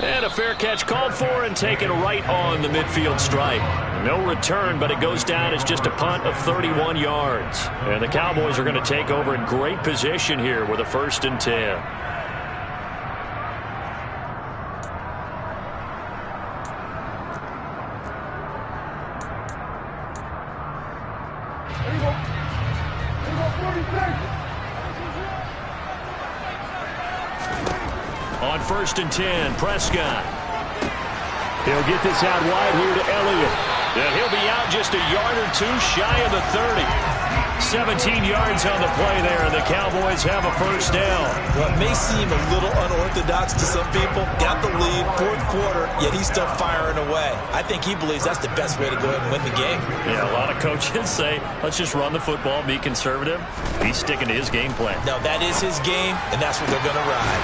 And a fair catch called for and taken right on the midfield stripe. No return, but it goes down as just a punt of 31 yards. And the Cowboys are going to take over in great position here with a 1st and 10. On 1st and 10, Prescott. He'll get this out wide here to Elliott. And he'll be out just a yard or 2 shy of the 30. 17 yards on the play there, and the Cowboys have a 1st down. Well, it may seem a little unorthodox to some people. Got the lead, 4th quarter, yet he's still firing away. I think he believes that's the best way to go ahead and win the game. Yeah, a lot of coaches say, let's just run the football, be conservative. He's sticking to his game plan. No, that is his game, and that's what they're going to ride.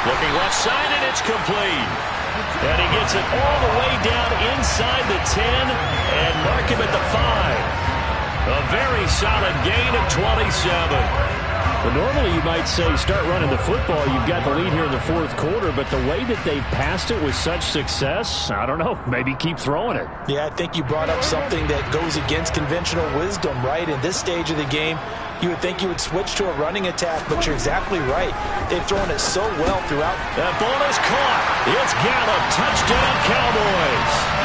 Looking left side, and it's complete. And he gets it all the way down inside the 10 and mark him at the 5. A very solid gain of 27. Well, normally you might say start running the football. You've got the lead here in the fourth quarter, but the way that they've passed it with such success, I don't know, maybe keep throwing it. Yeah, I think you brought up something that goes against conventional wisdom, right? In this stage of the game, you would think you would switch to a running attack, but you're exactly right. They've thrown it so well throughout. That ball is caught. It's Gallup. Touchdown, Cowboys.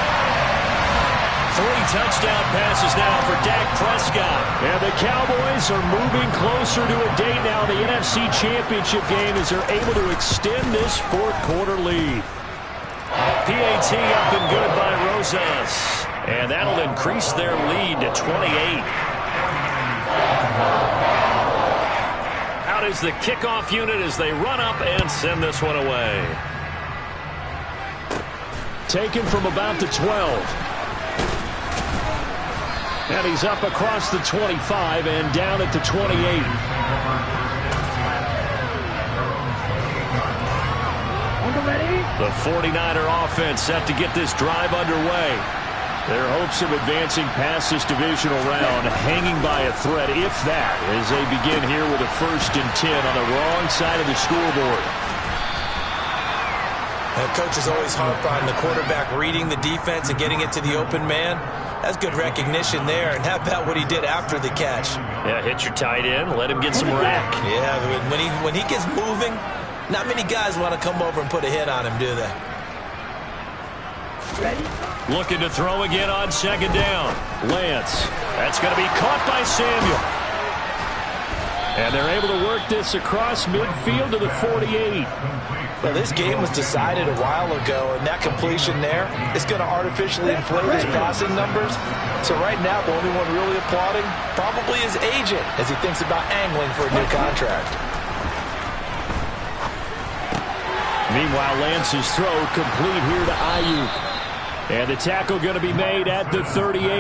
3 touchdown passes now for Dak Prescott. And the Cowboys are moving closer to a date now in the NFC Championship game as they're able to extend this fourth quarter lead. PAT up and good by Rosas. And that'll increase their lead to 28. Out is the kickoff unit as they run up and send this one away. Taken from about the 12. And he's up across the 25 and down at the 28. The 49er offense set to get this drive underway. Their hopes of advancing past this divisional round hanging by a thread, if that, as they begin here with a 1st and 10 on the wrong side of the scoreboard. The coaches always harp on the quarterback reading the defense and getting it to the open man. That's good recognition there. And how about what he did after the catch? Yeah, hit your tight end, let him get some rack. Yeah, when he gets moving, not many guys want to come over and put a hit on him, do they? Looking to throw again on 2nd down. Lance. That's going to be caught by Samuel. And they're able to work this across midfield to the 48. Well, this game was decided a while ago, and that completion there is going to artificially inflate his passing numbers. So right now, the only one really applauding probably his agent as he thinks about angling for a new contract. Meanwhile, Lance's throw complete here to Ayuk. And the tackle going to be made at the 38.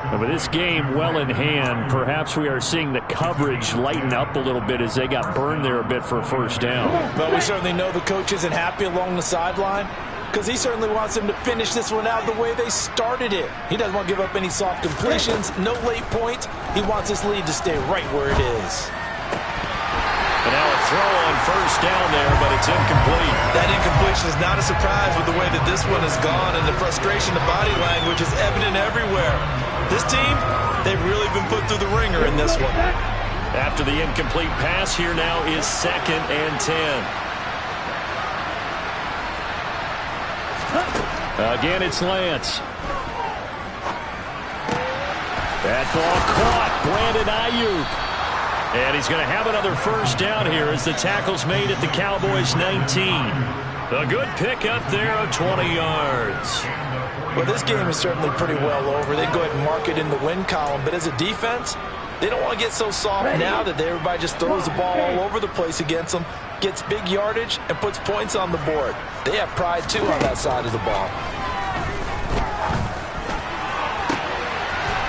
And with this game well in hand, perhaps we are seeing the coverage lighten up a little bit as they got burned there a bit for a 1st down. But we certainly know the coach isn't happy along the sideline because he certainly wants them to finish this one out the way they started it. He doesn't want to give up any soft completions, no late points. He wants his lead to stay right where it is. And now a throw on 1st down there, but it's incomplete. That incompletion is not a surprise with the way that this one has gone, and the frustration, the body language is evident everywhere. This team, they've really been put through the ringer in this one. After the incomplete pass, here now is 2nd and 10. Again, it's Lance. That ball caught. Brandon Ayuk. And he's going to have another 1st down here as the tackle's made at the Cowboys' 19. A good pickup there of 20 yards. Well, this game is certainly pretty well over. They go ahead and mark it in the win column. But as a defense, they don't want to get so soft now that everybody just throws the ball all over the place against them, gets big yardage, and puts points on the board. They have pride, too, on that side of the ball.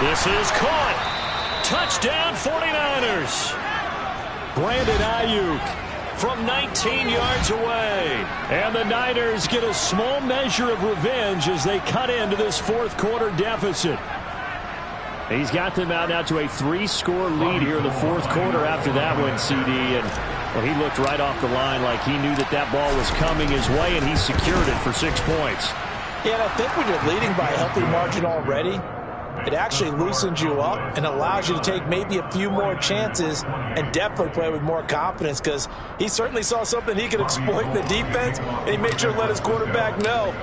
This is caught. Touchdown, 49ers. Brandon Ayuk from 19 yards away. And the Niners get a small measure of revenge as they cut into this 4th quarter deficit. He's got them out now to a 3-score lead here in the 4th quarter after that one, CD. And well, he looked right off the line like he knew that that ball was coming his way, and he secured it for 6 points. Yeah, and I think when you're leading by a healthy margin already, it actually loosens you up and allows you to take maybe a few more chances and definitely play with more confidence because he certainly saw something he could exploit in the defense, and he made sure to let his quarterback know,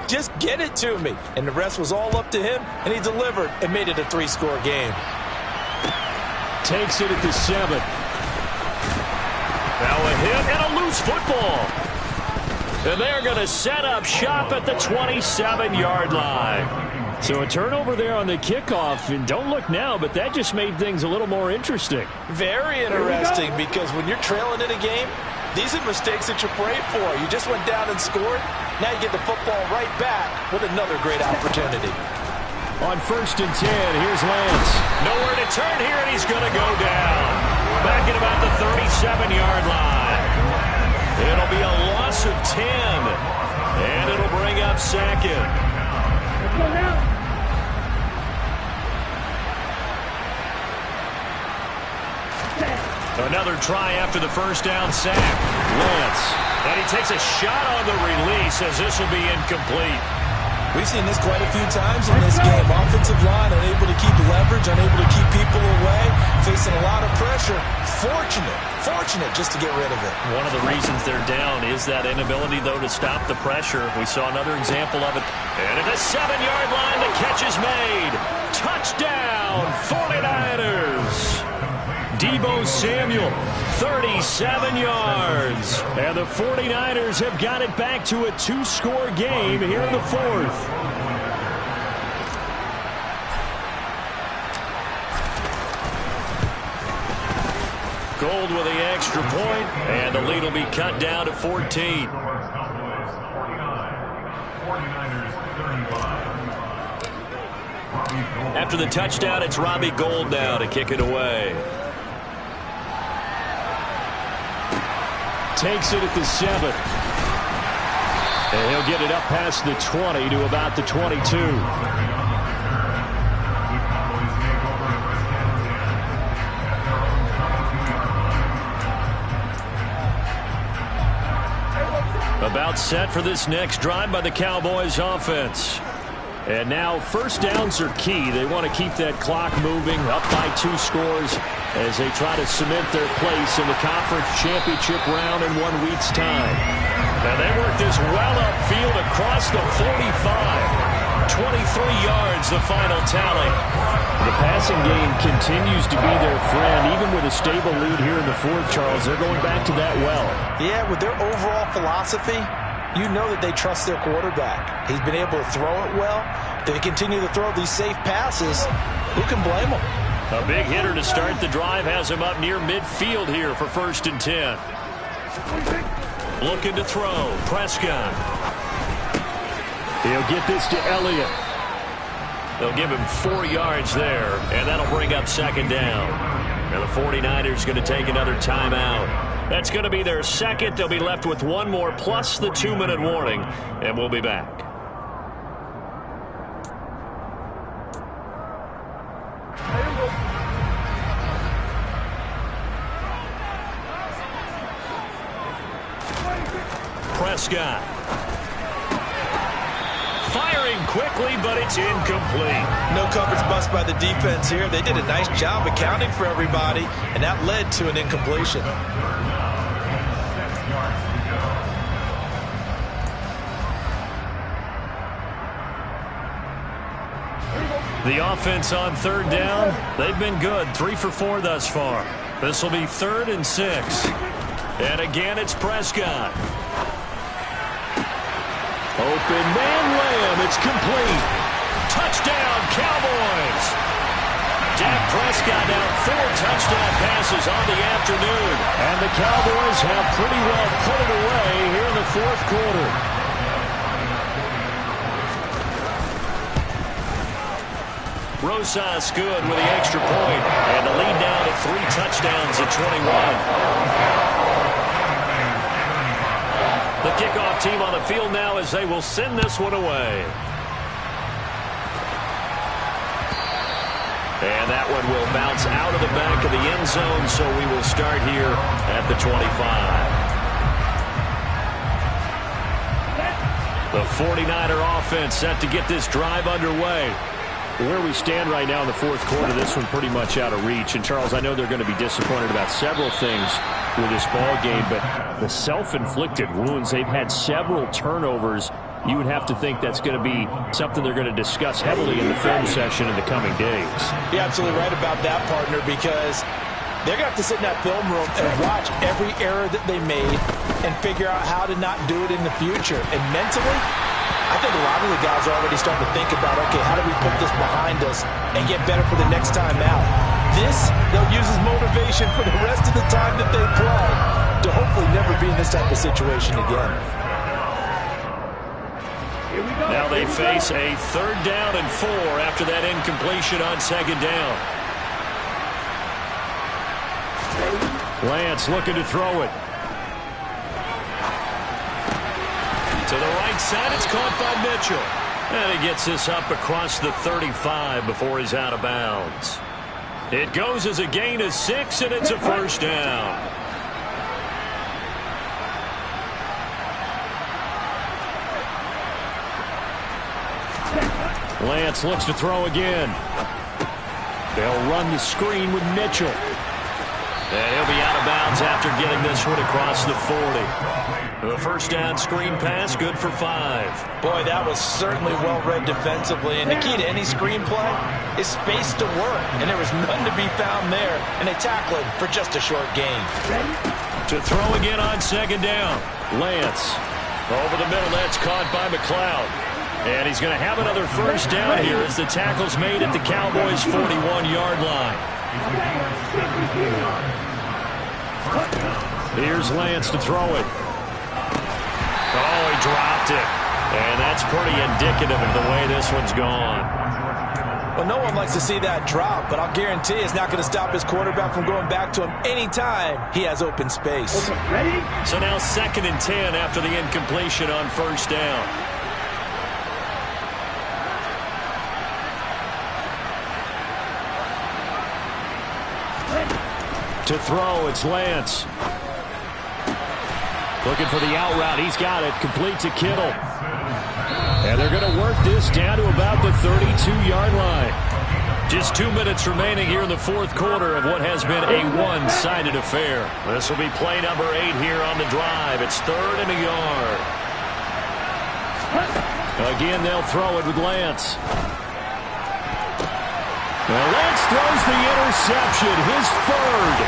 just get it to me. And the rest was all up to him, and he delivered and made it a 3-score game. Takes it at the 7. Now a hit and a loose football. And they're going to set up shop at the 27-yard line. So a turnover there on the kickoff, and don't look now, but that just made things a little more interesting. Very interesting, because when you're trailing in a game, these are mistakes that you pray for. You just went down and scored. Now you get the football right back with another great opportunity. On 1st and 10, here's Lance. Nowhere to turn here, and he's going to go down. Back at about the 37-yard line. It'll be a loss of 10, and it'll bring up 2nd. Another try after the first down sack. Lance. And he takes a shot on the release as this will be incomplete. We've seen this quite a few times in this game. Offensive line unable to keep leverage, unable to keep people away, facing a lot of pressure. Fortunate just to get rid of it. One of the reasons they're down is that inability, though, to stop the pressure. We saw another example of it. And at the 7-yard line, the catch is made. Touchdown, 49ers. Deebo Samuel, 37 yards. And the 49ers have got it back to a 2-score game here in the fourth. Gold with the extra point, and the lead will be cut down to 14. After the touchdown, it's Robbie Gould now to kick it away. Takes it at the 7. And he'll get it up past the 20 to about the 22. About set for this next drive by the Cowboys offense. And now first downs are key. They want to keep that clock moving, up by 2 scores as they try to cement their place in the conference championship round in 1 week's time. Now they work this well upfield across the 45. 23 yards, the final tally. The passing game continues to be their friend. Even with a stable lead here in the fourth, Charles, they're going back to that well. Yeah, with their overall philosophy, you know that they trust their quarterback. He's been able to throw it well. They continue to throw these safe passes. Who can blame them? A big hitter to start the drive has him up near midfield here for 1st and 10. Looking to throw. Prescott. He'll get this to Elliott. They'll give him 4 yards there, and that'll bring up 2nd down. And the 49ers going to take another timeout. That's going to be their second. They'll be left with 1 more plus the 2-minute warning, and we'll be back. Prescott. Firing quickly, but it's incomplete. No coverage bust by the defense here. They did a nice job accounting for everybody, and that led to an incompletion. The offense on 3rd down, they've been good. 3 for 4 thus far. This will be 3rd and 6. And again, it's Prescott. Open man Lamb. It's complete. Touchdown, Cowboys. Dak Prescott now 4 touchdown passes on the afternoon. And the Cowboys have pretty well put it away here in the fourth quarter. Rosas good with the extra point. And the lead now to 3 touchdowns at 21. The kickoff team on the field now as they will send this one away. And that one will bounce out of the back of the end zone, so we will start here at the 25. The 49er offense set to get this drive underway. Where we stand right now in the fourth quarter, this one pretty much out of reach. And, Charles, I know they're going to be disappointed about several things with this ball game, but the self-inflicted wounds, they've had several turnovers. You would have to think that's going to be something they're going to discuss heavily in the film session in the coming days. You're absolutely right about that, partner, because they're going to have to sit in that film room and watch every error that they made and figure out how to not do it in the future. And mentally, I think a lot of the guys are already starting to think about, okay, how do we put this behind us and get better for the next time out? This, they'll use as motivation for the rest of the time that they play to hopefully never be in this type of situation again. Now they face a 3rd down and 4 after that incompletion on 2nd down. Lance looking to throw it. To the right side, it's caught by Mitchell. And he gets this up across the 35 before he's out of bounds. It goes as a gain of 6, and it's a first down. Lance looks to throw again. They'll run the screen with Mitchell. And he'll be out of bounds after getting this one across the 40. The first down screen pass, good for 5. Boy, that was certainly well read defensively. And the key to any screen play is space to work. And there was none to be found there. And they tackled for just a short gain. To throw again on second down. Lance. Over the middle, that's caught by McLeod. And he's going to have another first down here as the tackle's made at the Cowboys' 41-yard line. Here's Lance to throw it. Oh, he dropped it. And that's pretty indicative of the way this one's gone. Well, no one likes to see that drop, but I'll guarantee it's not going to stop his quarterback from going back to him anytime he has open space. So now 2nd and 10 after the incompletion on first down. To throw, it's Lance. Looking for the out route. He's got it. Complete to Kittle. And they're going to work this down to about the 32-yard line. Just 2 minutes remaining here in the fourth quarter of what has been a one-sided affair. This will be play number 8 here on the drive. It's 3rd and a yard. Again, they'll throw it with Lance. Well, Lance throws the interception, his 3rd.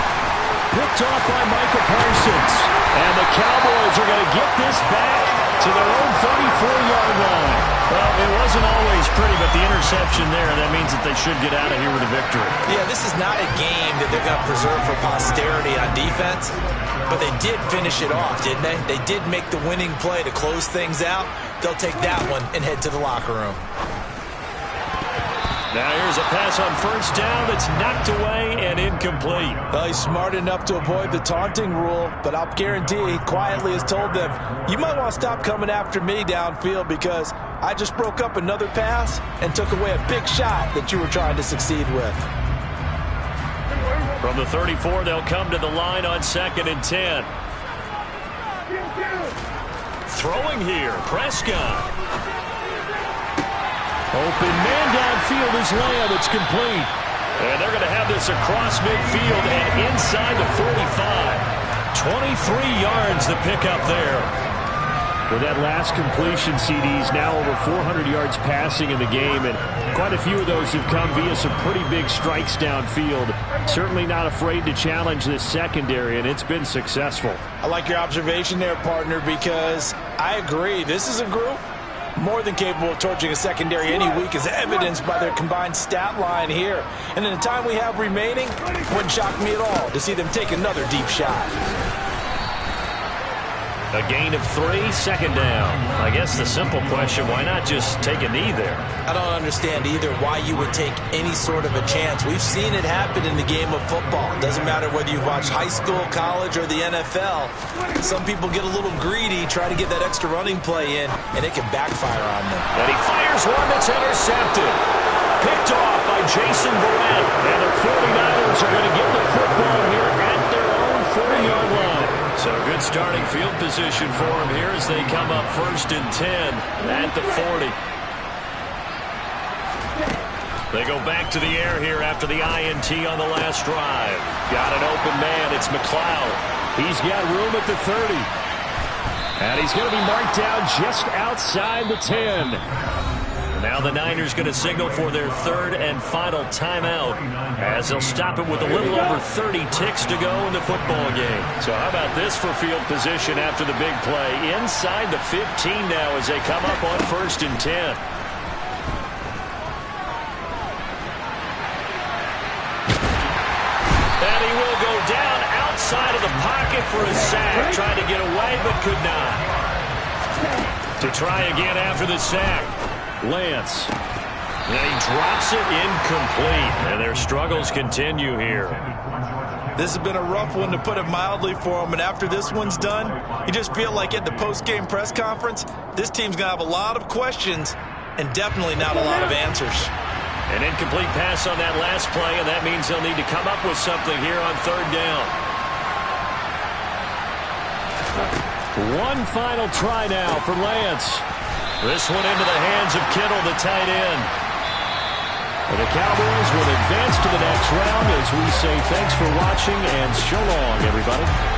Picked off by Michael Parsons. And the Cowboys are going to get this back to their own 34-yard line. Well, it wasn't always pretty, but the interception there, that means that they should get out of here with a victory. Yeah, this is not a game that they're going to preserve for posterity on defense, but they did finish it off, didn't they? They did make the winning play to close things out. They'll take that one and head to the locker room. Now here's a pass on first down that's knocked away and incomplete. Well, he's smart enough to avoid the taunting rule, but I'll guarantee he quietly has told them, you might want to stop coming after me downfield because I just broke up another pass and took away a big shot that you were trying to succeed with. From the 34, they'll come to the line on 2nd and 10. Throwing here, Prescott. Open man downfield is Lamb. It's complete. And they're going to have this across midfield and inside the 45. 23 yards to pick up there. With that last completion, CD's now over 400 yards passing in the game, and quite a few of those have come via some pretty big strikes downfield. Certainly not afraid to challenge this secondary, and it's been successful. I like your observation there, partner, because I agree. This is a group more than capable of torching a secondary any week, as evidenced by their combined stat line here. And in the time we have remaining, it wouldn't shock me at all to see them take another deep shot. A gain of 3, 2nd down. I guess the simple question, why not just take a knee there? I don't understand either why you would take any sort of a chance. We've seen it happen in the game of football. It doesn't matter whether you watch high school, college, or the NFL. Some people get a little greedy, try to get that extra running play in, and it can backfire on them. And he fires one that's intercepted. Picked off by Jason Verrett. And the 49ers are going to get the football here at their own 40-yard line. So good starting field position for them here as they come up 1st and 10 at the 40. They go back to the air here after the INT on the last drive. Got an open man. It's McLeod. He's got room at the 30. And he's going to be marked down just outside the 10. Now the Niners going to signal for their 3rd and final timeout as they'll stop it with a little over 30 ticks to go in the football game. So how about this for field position after the big play? Inside the 15 now as they come up on 1st and 10. And he will go down outside of the pocket for a sack. Trying to get away but could not. To try again after the sack. Lance. And he drops it incomplete. And their struggles continue here. This has been a rough one, to put it mildly, for him. And after this one's done, you just feel like at the post-game press conference, this team's going to have a lot of questions and definitely not a lot of answers. An incomplete pass on that last play, and that means they'll need to come up with something here on third down. One final try now for Lance. This one into the hands of Kittle, the tight end. And the Cowboys will advance to the next round as we say thanks for watching and so long, everybody.